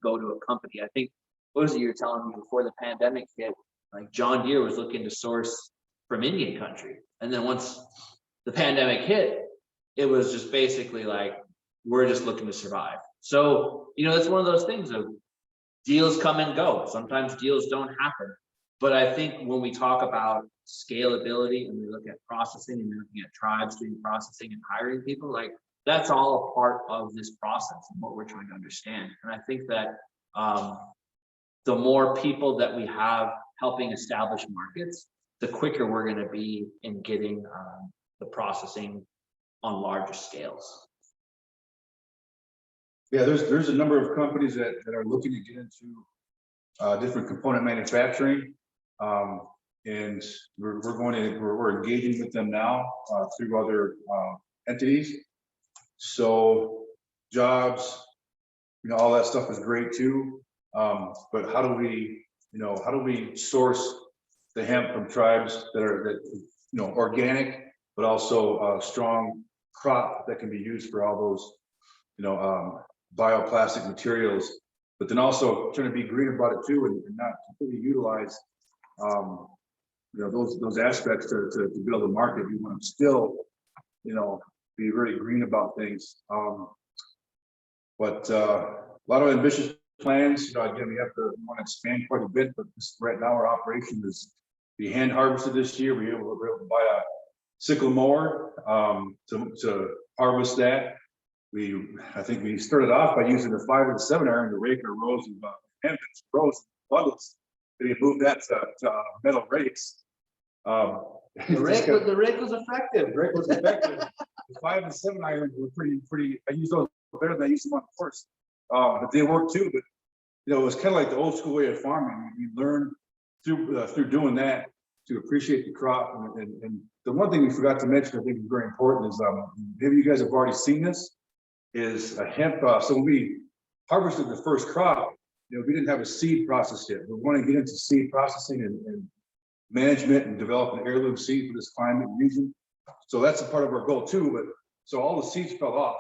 Speaker 7: go to a company. I think, what was it you were telling me before the pandemic hit? Like John Deere was looking to source from Indian country. And then once the pandemic hit, it was just basically like, we're just looking to survive. So, it's one of those things of deals come and go. Sometimes deals don't happen. But I think when we talk about scalability and we look at processing and looking at tribes doing processing and hiring people, like that's all a part of this process and what we're trying to understand. And I think that the more people that we have helping establish markets, the quicker we're going to be in getting the processing on larger scales.
Speaker 6: Yeah, there's a number of companies that are looking to get into different component manufacturing. And we're engaging with them now through other entities. So jobs, all that stuff is great too. But how do we source the hemp from tribes that organic, but also strong crop that can be used for all those, bioplastic materials, but then also trying to be green about it too, and not completely utilize, those aspects to build a market. We want to still, be very green about things. But a lot of ambitious plans. Again, we want to expand quite a bit, but right now our operation is be hand harvested this year. We were able to buy a sickle mower to harvest that. I think we started off by using the 5 and 7 iron to rake our rows of hemp rows bundles. Then we moved that to metal rakes.
Speaker 7: The rake was effective.
Speaker 6: The rake was effective. The 5 and 7 irons were pretty. I used those better than I used them on the horse, but they work too. But it was kind of like the old school way of farming. We learned through doing that to appreciate the crop. And the one thing we forgot to mention, I think is very important, is maybe you guys have already seen this, is a hemp. So when we harvested the first crop, we didn't have a seed process yet. We want to get into seed processing and management and develop an heirloom seed for this climate region. So that's a part of our goal too. But so all the seeds fell off.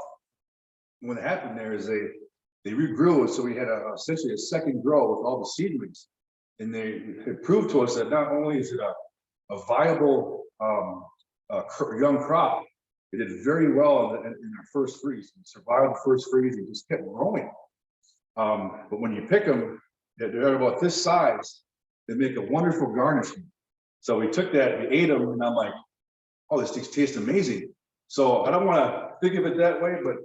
Speaker 6: And what happened there is they regrew, so we had essentially a second grow with all the seedlings. And they had proved to us that not only is it a viable young crop, it did very well in our first freeze. It survived the first freeze and just kept growing. But when you pick them, they're about this size. They make a wonderful garnishing. So we took that, we ate them, and I'm like, oh, this thing tastes amazing. So I don't want to think of it that way, but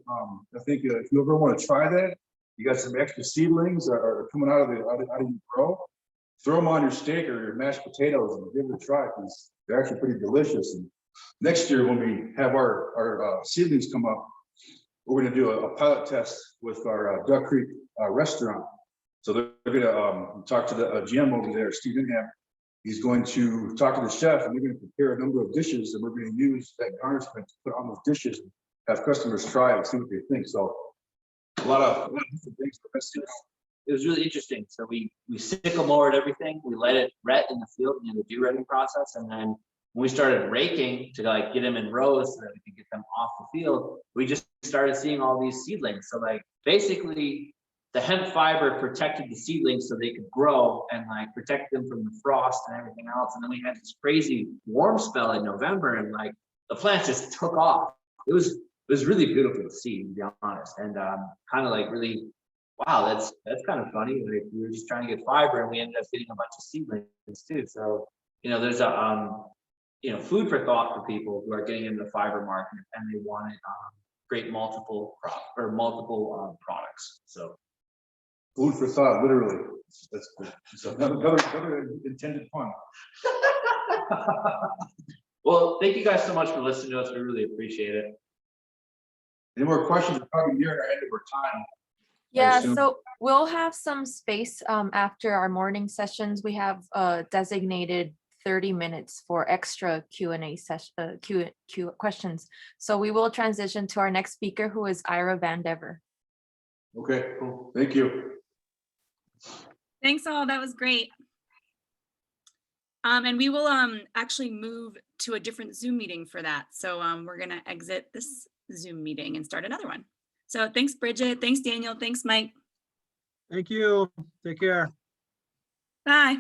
Speaker 6: I think if you ever want to try that, you got some extra seedlings are coming out of your grow. Throw them on your steak or your mashed potatoes and give it a try, because they're actually pretty delicious. And next year, when we have our seedlings come up, we're going to do a pilot test with our Duck Creek restaurant. So they're going to talk to the GM over there, Stephen Hemp. He's going to talk to the chef, and we're going to prepare a number of dishes, and we're going to use that garnishment to put on those dishes and have customers try it, see what they think. So a lot of different things for us.
Speaker 7: It was really interesting. So we sickle mowered everything. We let it ret in the field in the dew-retting process, and then when we started raking to get them in rows so that we could get them off the field, we just started seeing all these seedlings. So basically the hemp fiber protected the seedlings so they could grow and protect them from the frost and everything else. And then we had this crazy warm spell in November, and the plants just took off. It was really beautiful to see, to be honest. And kind of really, wow, that's kind of funny. We were just trying to get fiber, and we ended up getting a bunch of seedlings too. So there's a food for thought for people who are getting into the fiber market and they want to create multiple products. So
Speaker 6: food for thought, literally. That's another intended pun.
Speaker 7: Well, thank you guys so much for listening to us. We really appreciate it.
Speaker 6: Any more questions? We're probably near our end of our time.
Speaker 2: Yeah, so we'll have some space after our morning sessions. We have designated 30 minutes for extra Q&A session, questions. So we will transition to our next speaker, who is Ira Van Dever.
Speaker 6: Okay, cool. Thank you.
Speaker 1: Thanks all, that was great. And we will actually move to a different Zoom meeting for that. So we're gonna exit this Zoom meeting and start another one. So thanks, Bridget. Thanks, Daniel. Thanks, Mike.
Speaker 3: Thank you. Take care.
Speaker 1: Bye.